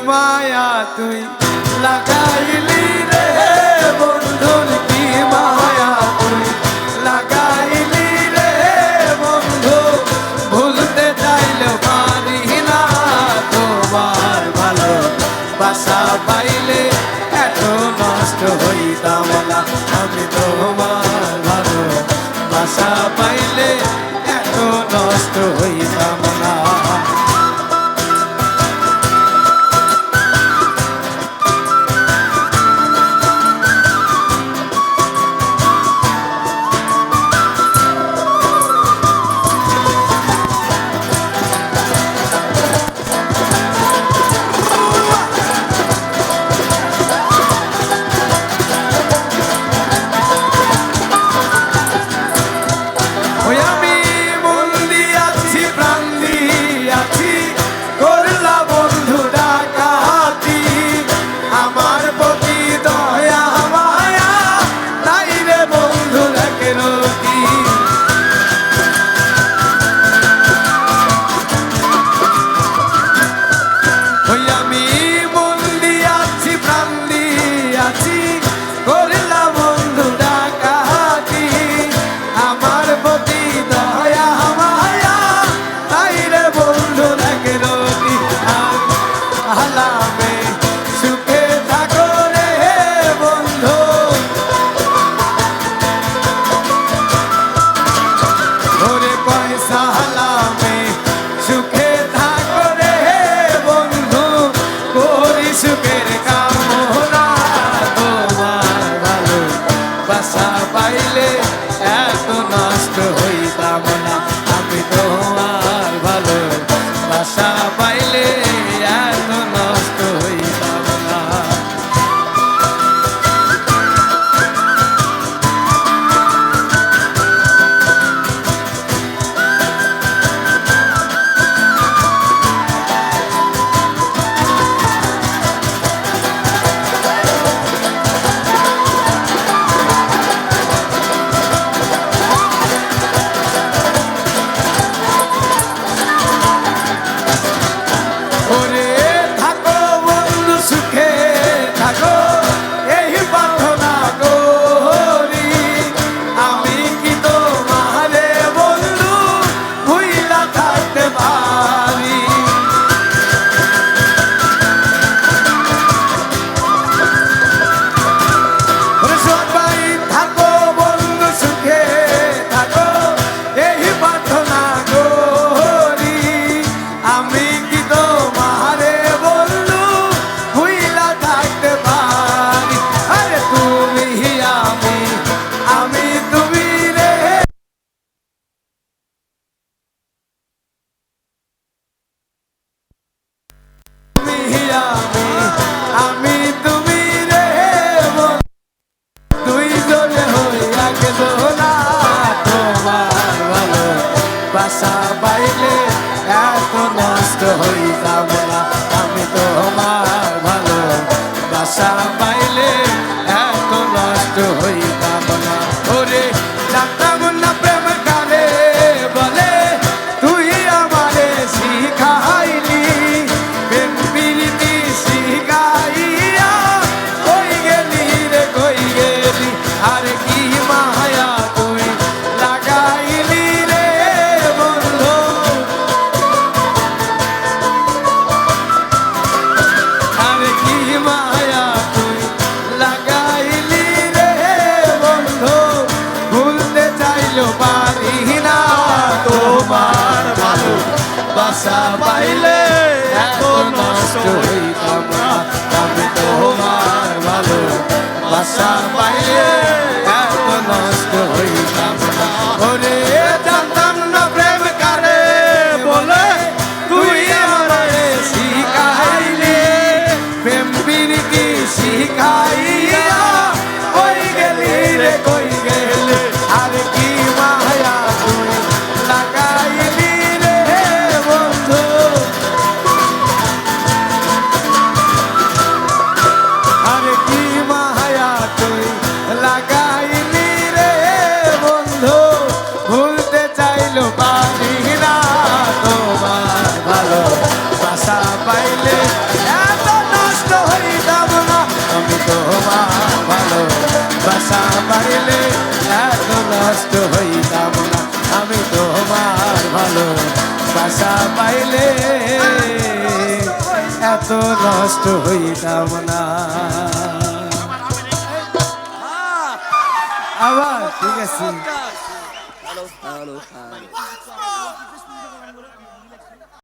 মায়া তুই লাগাইলি রে বন্ধুর কি মায়া তুই লাগাইলি রে বন্ধু ভুলতে চাইলেও পারি না তোমার ভালো বাসা পাইলে এত নষ্ট হইতাম না আমি তোমার ভালো বাসা পাইলে এত নষ্ট হইতাম না বাসা পাইলে এত নষ্ট হইতাম না আমি তোমার ভালো বাসা পাইলে এত নষ্ট হইতাম না ওরে জানতাম না প্রেম কারে বলে তুই আমারে শিখাইলি প্রেম প্রীতি শিখাইয়া কই গেলি রে কই গেলি আর কি মায়া তুই লাগাইলি বাসা পাইলে এত নষ্ট হইতাম না আমি তোমার ভালো বাসা পাইলে এত নষ্ট হইতাম না ওরে জানতাম না প্রেম কারে বলে তুই আমারে শিখাইলি প্রেম প্রীতি শিখাইয়া কই গেলি রে কই গেলি আর কি মায়া তুই লাগাইলি বাসা পাইলে এত নষ্ট হইতাম না আমি তোমার ভালো বাসা পাইলে এত নষ্ট হইতাম না আবার ঠিক আছে